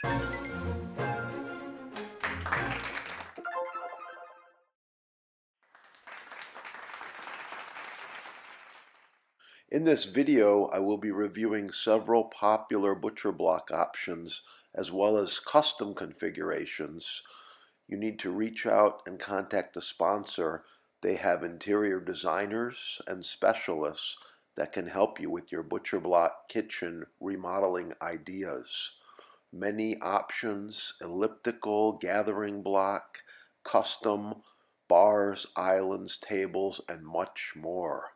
In this video, I will be reviewing several popular butcher block options as well as custom configurations. You need to reach out and contact the sponsor. They have interior designers and specialists that can help you with your butcher block kitchen remodeling ideas. Many options: elliptical, gathering block, custom, bars, islands, tables, and much more.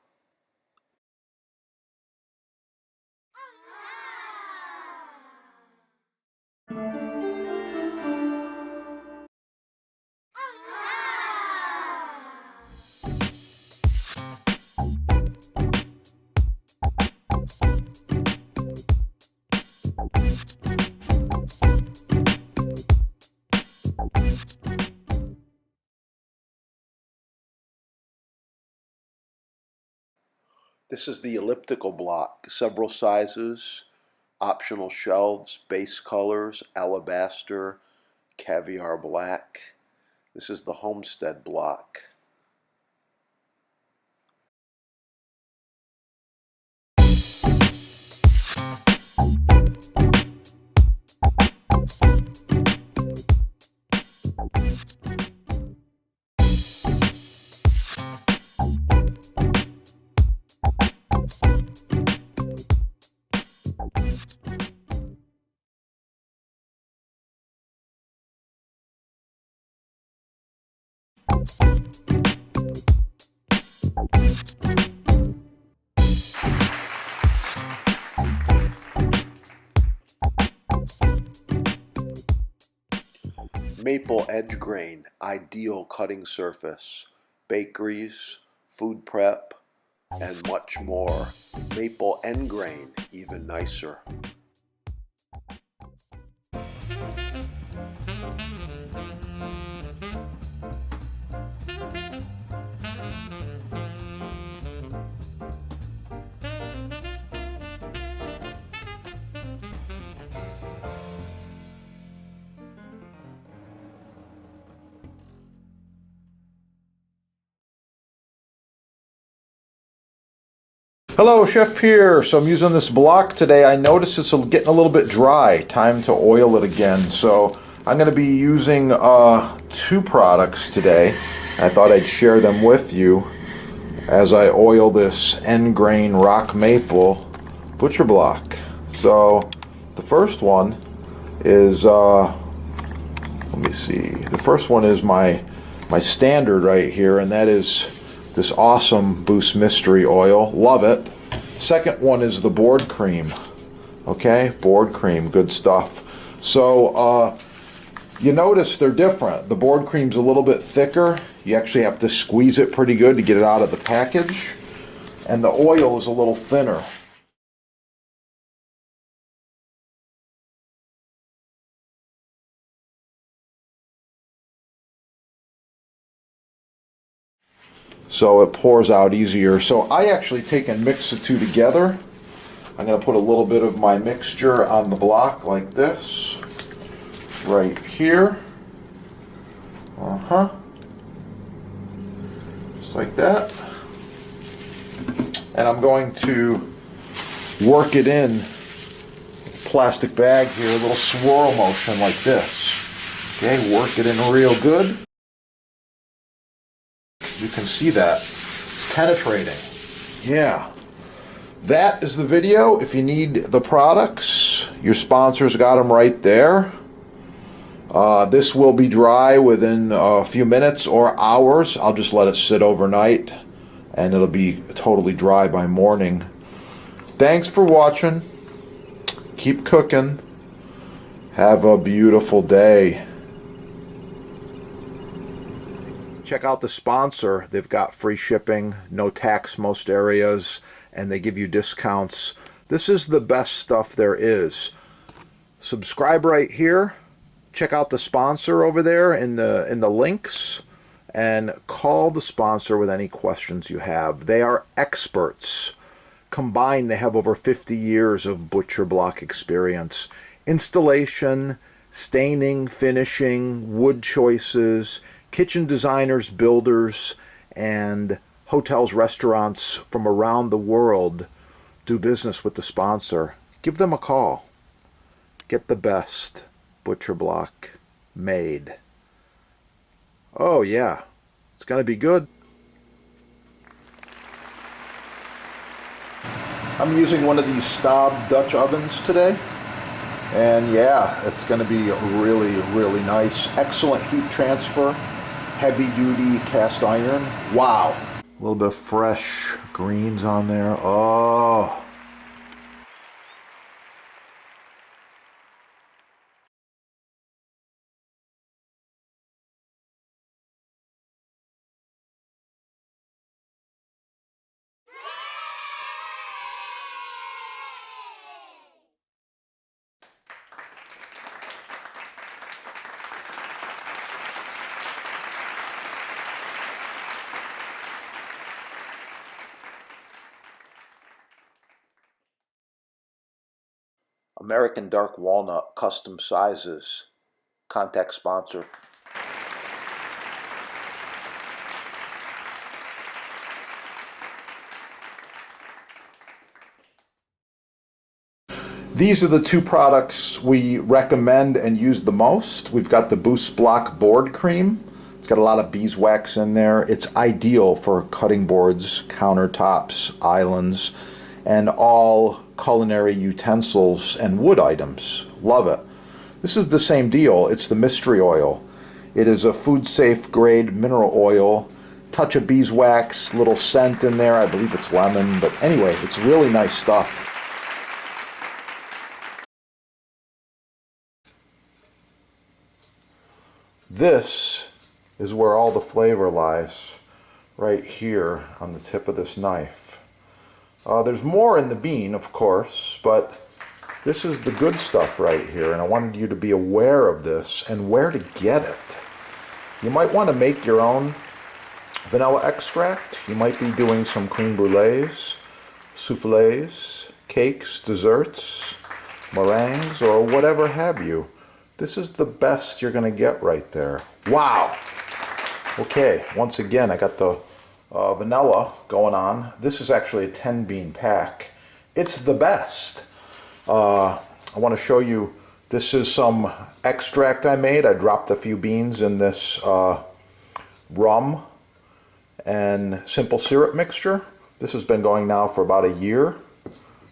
This is the elliptical block, several sizes, optional shelves, base colors, alabaster, caviar black. This is the homestead block. Maple edge grain, ideal cutting surface, bakeries, food prep, and much more. Maple end grain, even nicer. Hello, Chef here. So I'm using this block today. I noticed it's getting a little bit dry. Time to oil it again. So I'm going to be using two products today. I thought I'd share them with you as I oil this end grain rock maple butcher block. So the first one is, let me see. The first one is my standard right here, and that is this awesome Boost Mystery Oil. Love it. Second one is the board cream. Okay, board cream, good stuff. So you notice they're different. The board cream's a little bit thicker. You actually have to squeeze it pretty good to get it out of the package. And the oil is a little thinner. So it pours out easier. So I actually take and mix the two together. I'm going to put a little bit of my mixture on the block like this, right here. Just like that. And I'm going to work it in plastic bag here, a little swirl motion like this. Okay, work it in real good. You can see that it's penetrating. Yeah, that is the video. If you need the products, your sponsors got them right there. This will be dry within a few minutes or hours. I'll just let it sit overnight and it'll be totally dry by morning. Thanks for watching. Keep cooking. Have a beautiful day. Check out the sponsor. They've got free shipping, no tax most areas, and they give you discounts. This is the best stuff there is. Subscribe right here. Check out the sponsor over there in the links, and call the sponsor with any questions you have. They are experts. Combined, they have over 50 years of butcher block experience, installation, staining, finishing, wood choices, kitchen designers, builders, and hotels, restaurants from around the world do business with the sponsor. Give them a call. Get the best butcher block made. Oh yeah, it's going to be good. I'm using one of these Staub Dutch ovens today. And yeah, it's going to be really, really nice. Excellent heat transfer. Heavy duty cast iron. Wow. A little bit of fresh greens on there. Oh. American dark walnut, custom sizes. Contact sponsor. These are the two products we recommend and use the most. We've got the Boost Block board cream. It's got a lot of beeswax in there. It's ideal for cutting boards, countertops, islands, and all culinary utensils and wood items. Love it. This is the same deal. It's the mystery oil. It is a food safe grade mineral oil. Touch of beeswax, little scent in there. I believe it's lemon, but anyway, it's really nice stuff. This is where all the flavor lies, right here on the tip of this knife. There's more in the bean, of course, but this is the good stuff right here, and I wanted you to be aware of this and where to get it. You might want to make your own vanilla extract. You might be doing some creme brulees, soufflés, cakes, desserts, meringues, or whatever have you. This is the best you're going to get right there. Wow! Okay, once again, I got the vanilla going on. This is actually a 10 bean pack. It's the best. I want to show you, this is some extract I made. I dropped a few beans in this rum and simple syrup mixture. This has been going now for about a year.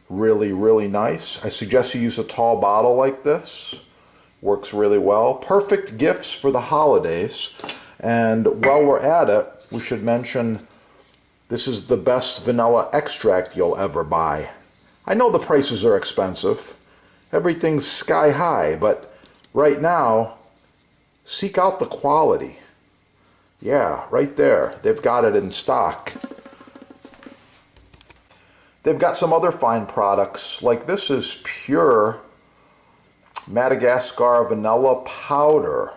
Really, really nice. I suggest you use a tall bottle like this. Works really well. Perfect gifts for the holidays. And while we're at it, we should mention this is the best vanilla extract you'll ever buy. I know the prices are expensive. Everything's sky high, but right now, seek out the quality. Yeah, right there. They've got it in stock. They've got some other fine products, like this is pure Madagascar vanilla powder.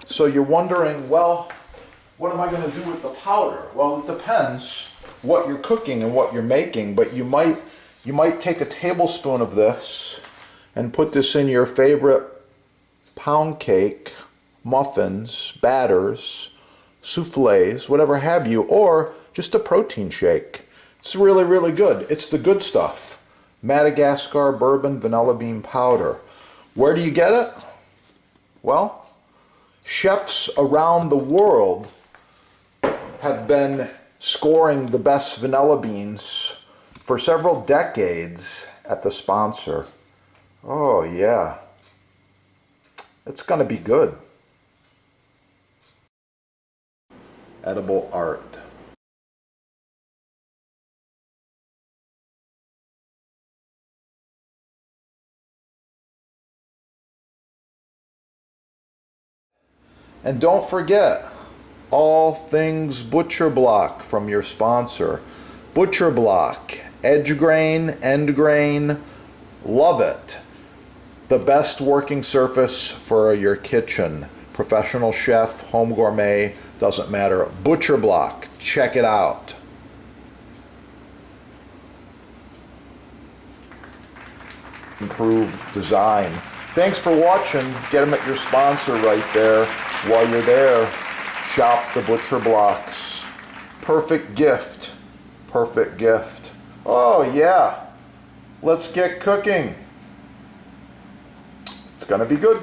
So you're wondering, well, what am I going to do with the powder? Well, it depends what you're cooking and what you're making, but you might take a tablespoon of this and put this in your favorite pound cake, muffins, batters, soufflés, whatever have you, or just a protein shake. It's really, really good. It's the good stuff. Madagascar bourbon vanilla bean powder. Where do you get it? Well, chefs around the world have been scoring the best vanilla beans for several decades at the sponsor. Oh yeah, it's gonna be good. Edible art. And don't forget, all things Butcher Block from your sponsor. Butcher Block, edge grain, end grain, love it. The best working surface for your kitchen. Professional chef, home gourmet, doesn't matter. Butcher Block, check it out. Improved design. Thanks for watching. Get them at your sponsor right there. While you're there, shop the butcher blocks. Perfect gift. Perfect gift. Oh yeah. Let's get cooking. It's gonna be good.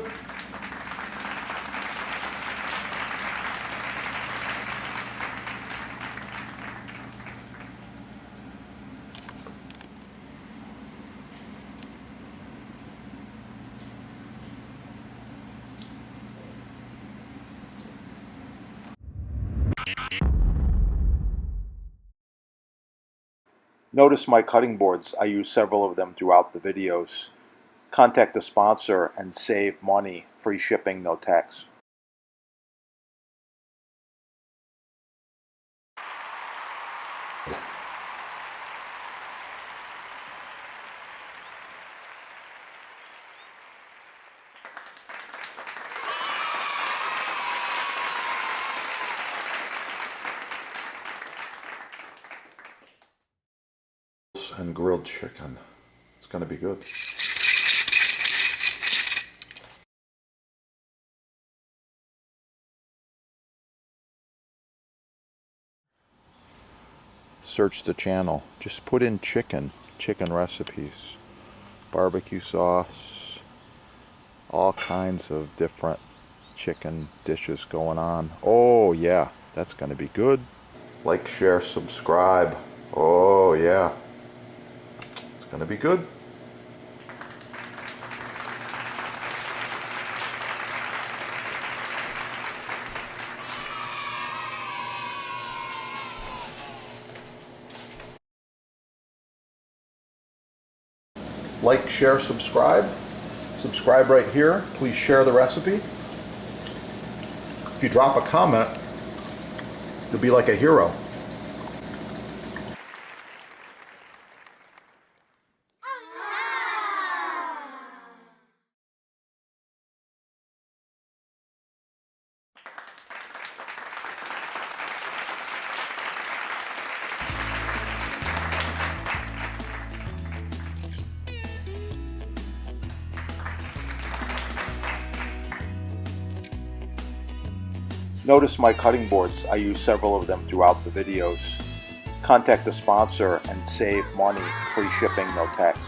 Notice my cutting boards. I use several of them throughout the videos. Contact the sponsor and save money. Free shipping, no tax. And grilled chicken. It's gonna be good. Search the channel. Just put in chicken recipes, barbecue sauce, all kinds of different chicken dishes going on. Oh yeah, that's gonna be good. Like, share, subscribe. Oh yeah, it's gonna be good. Like, share, subscribe. Subscribe right here. Please share the recipe. If you drop a comment, you'll be like a hero. Notice my cutting boards. I use several of them throughout the videos. Contact the sponsor and save money. Free shipping, no tax.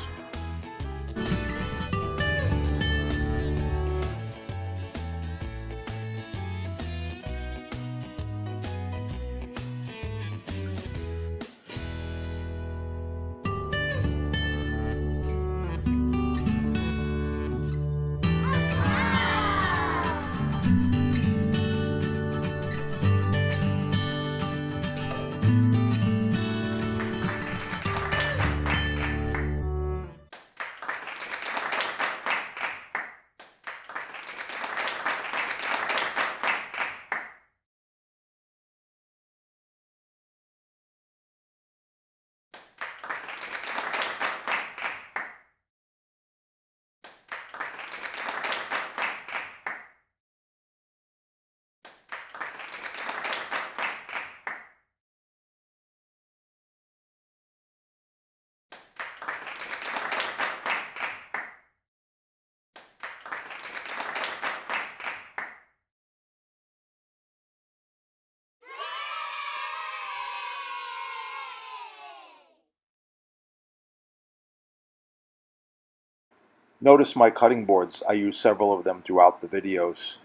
Notice my cutting boards. I use several of them throughout the videos.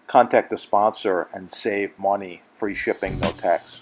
Contact the sponsor and save money. Free shipping, no tax.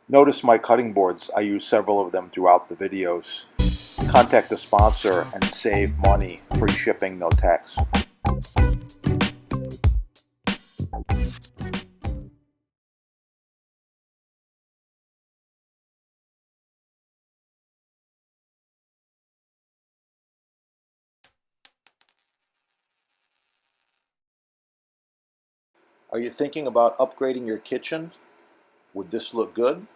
Notice my cutting boards. I use several of them throughout the videos. Contact the sponsor and save money. Free shipping, no tax. Are you thinking about upgrading your kitchen? Would this look good?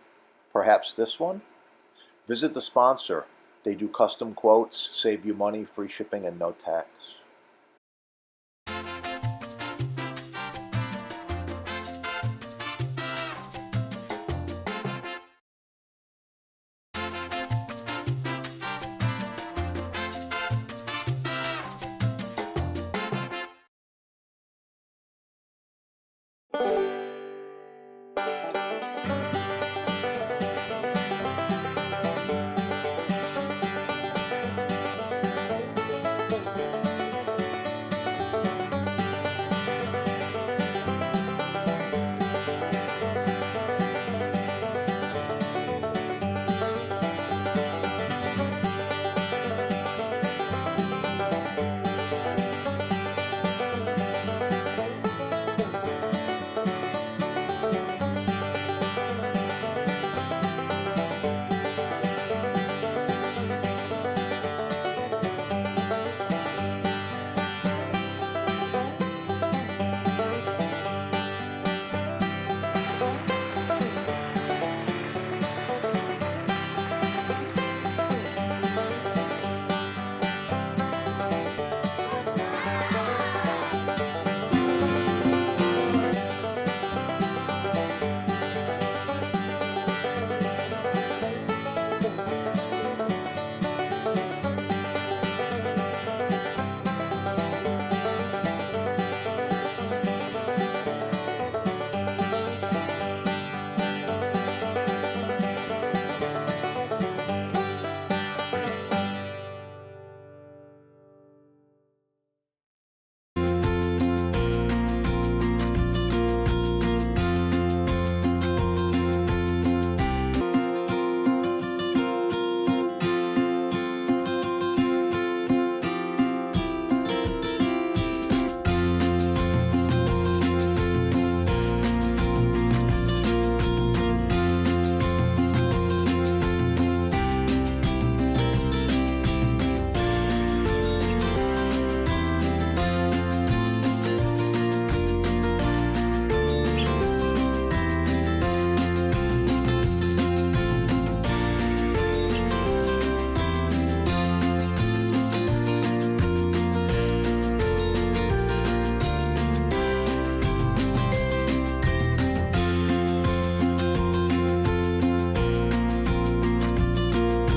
Perhaps this one? Visit the sponsor. They do custom quotes, save you money, free shipping, and no tax.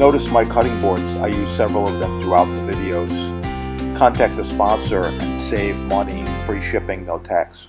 Notice my cutting boards. I use several of them throughout the videos. Contact the sponsor and save money, free shipping, no tax.